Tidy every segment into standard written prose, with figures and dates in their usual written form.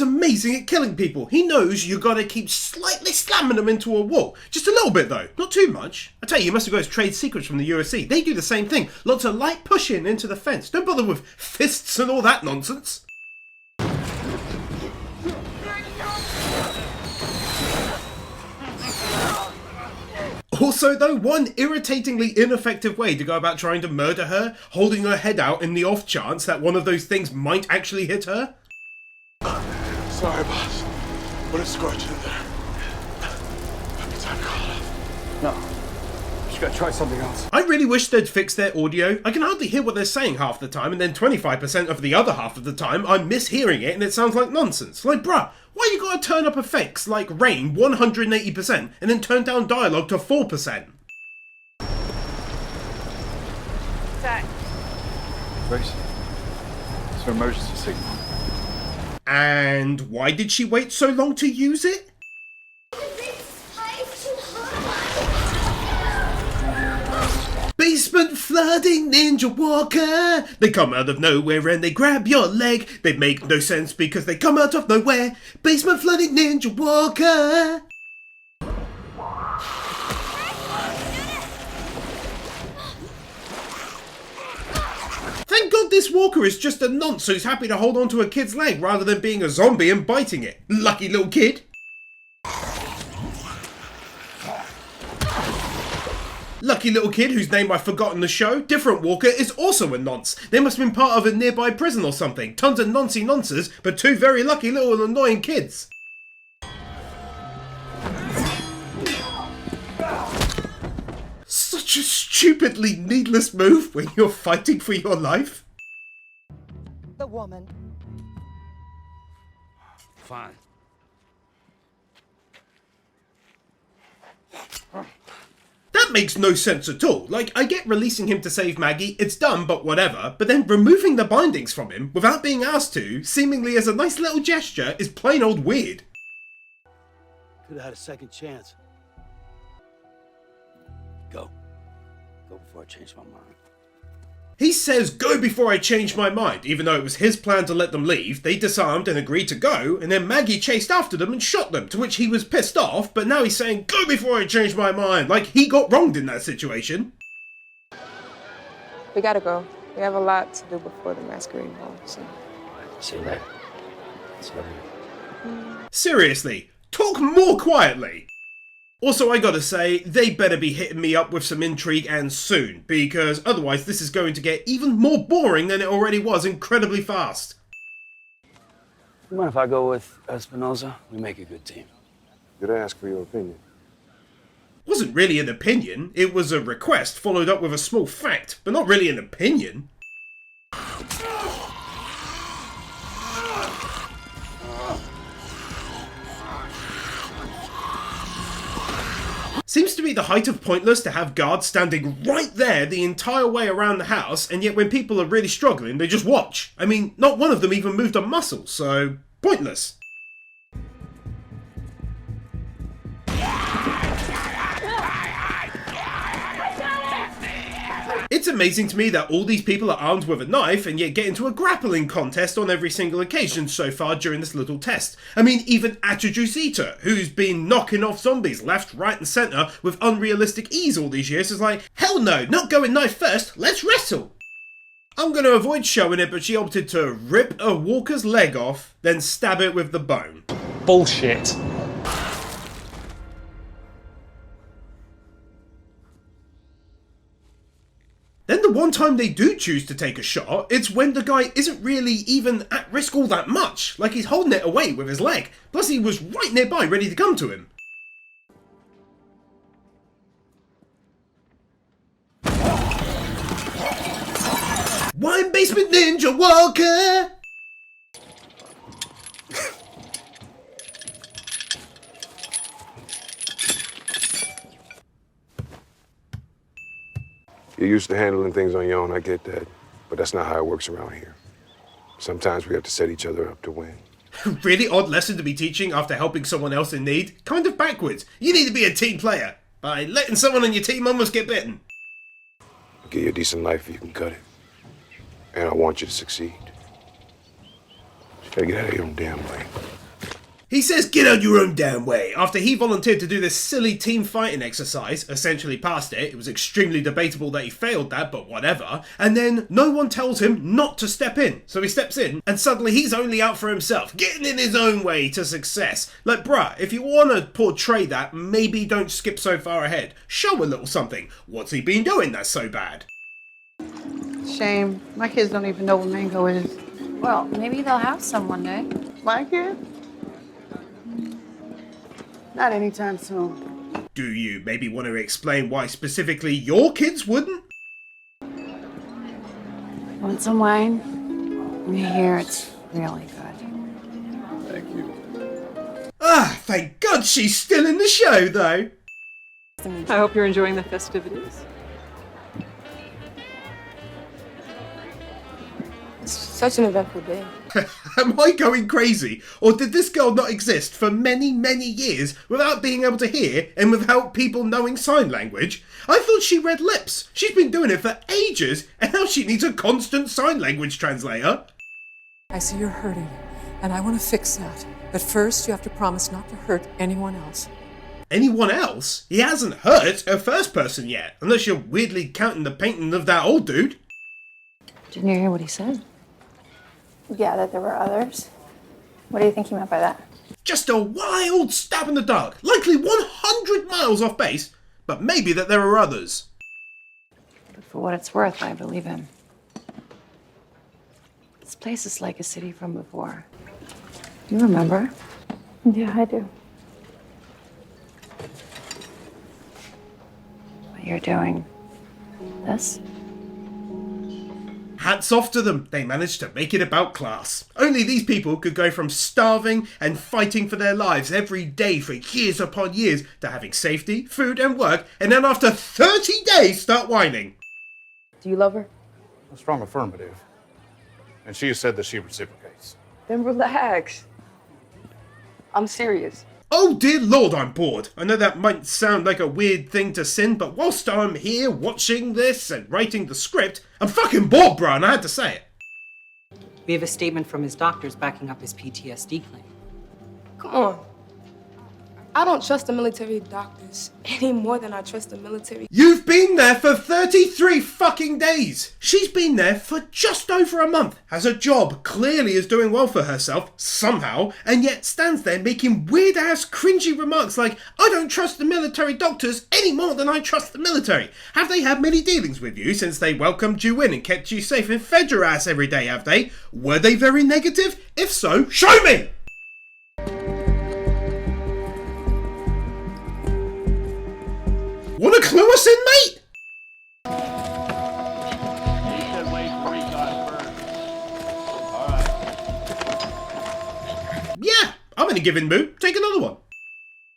amazing at killing people. He knows you gotta keep slightly slamming them into a wall. Just a little bit though, not too much. I tell you, you must have got his trade secrets from the UFC. They do the same thing. Lots of light pushing into the fence. Don't bother with fists and all that nonsense. Also though, one irritatingly ineffective way to go about trying to murder her, holding her head out in the off chance that one of those things might actually hit her. Sorry, boss. What a scorch in there. Maybe time to call it off. No. Just gotta try something else. I really wish they'd fix their audio. I can hardly hear what they're saying half the time, and then 25% of the other half of the time I'm mishearing it and it sounds like nonsense. Like, bruh, why you gotta turn up effects like rain 180% and then turn down dialogue to 4%? Zach. Grace, it's an emergency signal. And why did she wait so long to use it? Basement flooding ninja walker. They come out of nowhere and they grab your leg. They make no sense because they come out of nowhere. Basement flooding ninja walker. Thank God this walker is just a nonce who's happy to hold onto a kid's leg rather than being a zombie and biting it. Lucky little kid. Lucky little kid whose name I've forgotten the show, different walker, is also a nonce. They must have been part of a nearby prison or something. Tons of noncy nonces, but two very lucky little annoying kids. Such a stupidly needless move when you're fighting for your life. The woman. Fine. That makes no sense at all. Like, I get releasing him to save Maggie, it's dumb, but whatever, but then removing the bindings from him without being asked to, seemingly as a nice little gesture, is plain old weird. Could have had a second chance. Go. Go before I change my mind. He says, go before I change my mind, even though it was his plan to let them leave. They disarmed and agreed to go, and then Maggie chased after them and shot them, to which he was pissed off, but now he's saying, go before I change my mind, like he got wronged in that situation. We gotta go. We have a lot to do before the masquerade ball, so. See you later. See you later. Seriously, talk more quietly. Also, I gotta say, they better be hitting me up with some intrigue and soon, because otherwise this is going to get even more boring than it already was incredibly fast. You mind if I go with Espinosa? We make a good team. Did I ask for your opinion? Wasn't really an opinion, it was a request followed up with a small fact, but not really an opinion. Seems to be the height of pointless to have guards standing right there the entire way around the house, and yet when people are really struggling, they just watch. I mean, not one of them even moved a muscle, so pointless. It's amazing to me that all these people are armed with a knife and yet get into a grappling contest on every single occasion so far during this little test. I mean, even Atrajus Eater, who's been knocking off zombies left, right and centre with unrealistic ease all these years, is like, hell no, not going knife first, let's wrestle! I'm going to avoid showing it, but she opted to rip a walker's leg off, then stab it with the bone. Bullshit. Then the one time they do choose to take a shot, it's when the guy isn't really even at risk all that much. Like, he's holding it away with his leg. Plus he was right nearby ready to come to him. Wine Basement Ninja Walker! You're used to handling things on your own, I get that. But that's not how it works around here. Sometimes we have to set each other up to win. Really odd lesson to be teaching after helping someone else in need. Kind of backwards. You need to be a team player. By letting someone on your team almost get bitten. I'll give you a decent life if you can cut it. And I want you to succeed. Gotta get out of your own damn way. He says get out your own damn way after he volunteered to do this silly team fighting exercise, essentially passed it. It was extremely debatable that he failed that, but whatever. And then no one tells him not to step in. So he steps in and suddenly he's only out for himself, getting in his own way to success. Like, bruh, if you want to portray that, maybe don't skip so far ahead. Show a little something. What's he been doing that's so bad? Shame. My kids don't even know what mango is. Well, maybe they'll have some one day. My kid? Not anytime soon. Do you maybe want to explain why specifically your kids wouldn't? Want some wine? We hear it's really good. Thank you. Ah, thank God she's still in the show though. I hope you're enjoying the festivities. It's such an eventful day. Am I going crazy? Or did this girl not exist for many, many years without being able to hear and without people knowing sign language? I thought she read lips. She's been doing it for ages and now she needs a constant sign language translator. I see you're hurting, and I want to fix that. But first, you have to promise not to hurt anyone else. Anyone else? He hasn't hurt a first person yet, unless you're weirdly counting the painting of that old dude. Didn't you hear what he said? Yeah, that there were others. What do you think he meant by that? Just a wild stab in the dark, likely 100 miles off base, but maybe that there are others. But for what it's worth, I believe him. This place is like a city from before. You remember? Yeah, I do. What you're doing. This? Hats off to them, they managed to make it about class. Only these people could go from starving and fighting for their lives every day for years upon years to having safety, food and work, and then after 30 days start whining. Do you love her? A strong affirmative. And she has said that she reciprocates. Then relax. I'm serious. Oh dear Lord, I'm bored. I know that might sound like a weird thing to sin, but whilst I'm here watching this and writing the script, I'm fucking bored, bro, and I had to say it. We have a statement from his doctors backing up his PTSD claim. Come on. I don't trust the military doctors any more than I trust the military. You've been there for 33 fucking days. She's been there for just over a month, has a job, clearly is doing well for herself, somehow, and yet stands there making weird-ass cringy remarks like, I don't trust the military doctors any more than I trust the military. Have they had many dealings with you since they welcomed you in and kept you safe and fed your ass every day, have they? Were they very negative? If so, show me! Wanna clue us in, mate? Yeah, I'm in a giving mood. Take another one.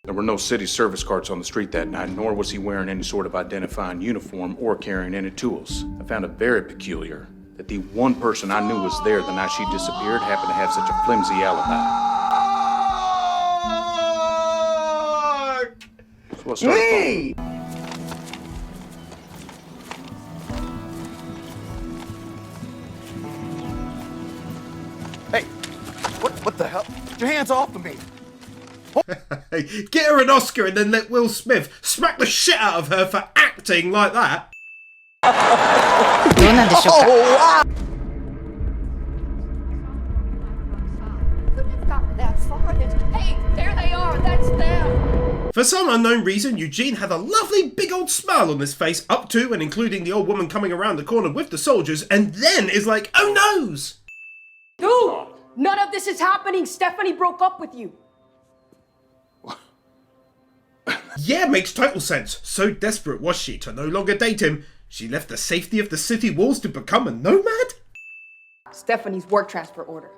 There were no city service cards on the street that night, nor was he wearing any sort of identifying uniform or carrying any tools. I found it very peculiar that the one person I knew was there the night she disappeared happened to have such a flimsy alibi. So I started following. Hey, what the hell? Get your hands off of me! Get her an Oscar and then let Will Smith smack the shit out of her for acting like that. Hey, there they are. That's them. For some unknown reason, Eugene had a lovely big old smile on his face up to and including the old woman coming around the corner with the soldiers, and then is like, oh noes! Dude, none of this is happening. Stephanie broke up with you. Yeah, makes total sense. So desperate was she to no longer date him, she left the safety of the city walls to become a nomad? Stephanie's work transfer order.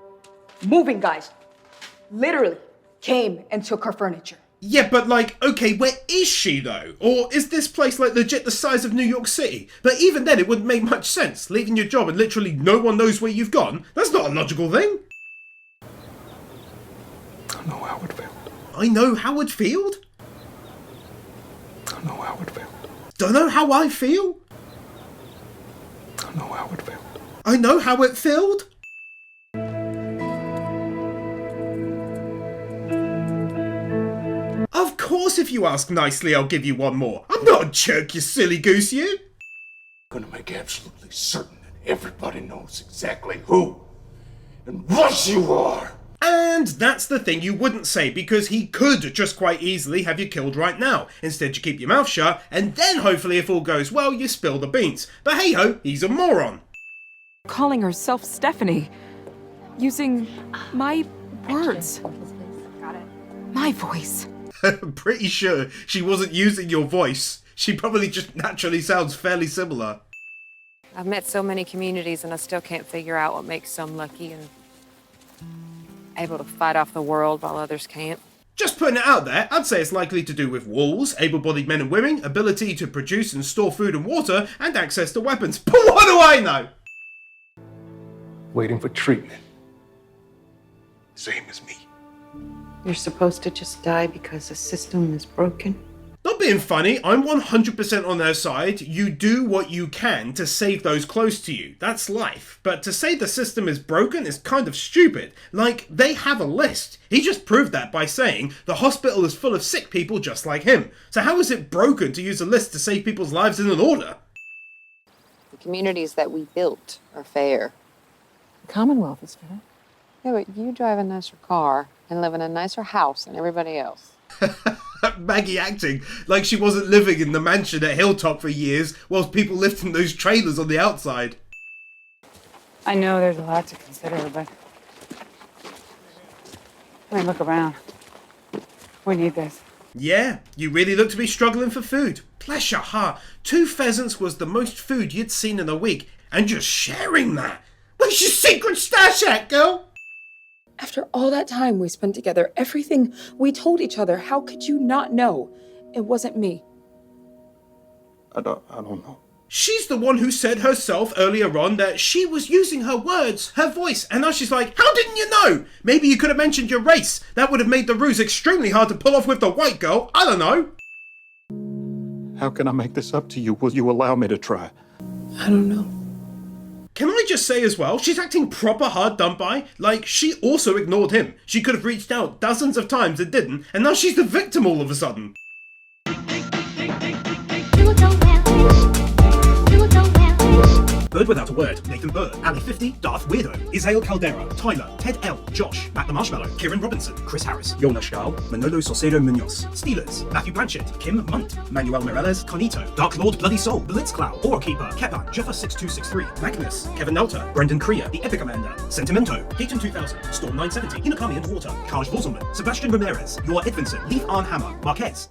Moving guys literally came and took her furniture. Yeah, but like, okay, where is she though? Or is this place like legit the size of New York City? But even then it wouldn't make much sense, leaving your job and literally no one knows where you've gone. That's not a logical thing. I know Howard Field. I know Howard Field? I know Howard Field. Don't know how I feel? I know Howard Field. I know how it filled? course if you ask nicely I'll give you one more. I'm not a jerk, you silly goose, you. I'm gonna make absolutely certain that everybody knows exactly who and what you are. And that's the thing you wouldn't say, because he could just quite easily have you killed right now. Instead you keep your mouth shut, and then hopefully if all goes well you spill the beans. But hey ho, he's a moron. Calling herself Stephanie. Using my words. Got it. My voice. I'm pretty sure she wasn't using your voice. She probably just naturally sounds fairly similar. I've met so many communities and I still can't figure out what makes some lucky and able to fight off the world while others can't. Just putting it out there, I'd say it's likely to do with walls, able-bodied men and women, ability to produce and store food and water, and access to weapons. But what do I know? Waiting for treatment. Same as me. You're supposed to just die because the system is broken? Not being funny, I'm 100% on their side. You do what you can to save those close to you. That's life. But to say the system is broken is kind of stupid. Like, they have a list. He just proved that by saying the hospital is full of sick people just like him. So how is it broken to use a list to save people's lives in an order? The communities that we built are fair. The Commonwealth is fair. Yeah, but you drive a nicer car and live in a nicer house than everybody else. Maggie acting like she wasn't living in the mansion at Hilltop for years whilst people lived in those trailers on the outside. I know there's a lot to consider, but I mean, look around. We need this. Yeah, you really look to be struggling for food. Bless your heart. 2 pheasants was the most food you'd seen in a week, and you're sharing that. Where's your secret stash at, girl? After all that time we spent together, everything we told each other, how could you not know it wasn't me? I don't know. She's the one who said herself earlier on that she was using her words, her voice, and now she's like, how didn't you know? Maybe you could have mentioned your race. That would have made the ruse extremely hard to pull off with the white girl. I don't know. How can I make this up to you? Will you allow me to try? I don't know. Can I just say as well, she's acting proper hard done by. Like, she also ignored him. She could have reached out dozens of times and didn't, and now she's the victim all of a sudden. Bird Without a Word, Nathan Burr, Ali 50, Darth Weirdo, Isael Caldera, Tyler, Ted L, Josh, Matt the Marshmallow, Kieran Robinson, Chris Harris, Yona Stahl, Manolo Saucedo Munoz, Steelers, Matthew Blanchett, Kim Munt, Manuel Mireles, Carnito, Dark Lord Bloody Soul, Blitzcloud, Keeper, Kepan, Jeffa6263, Magnus, Kevin Nelter, Brendan Kriya, The Epic Commander, Sentimento, Gaten 2000, Storm 970, Inakami Underwater, Kaj Vorselman, Sebastian Ramirez, Your Edvinson, Leaf Arn Hammer, Marquez,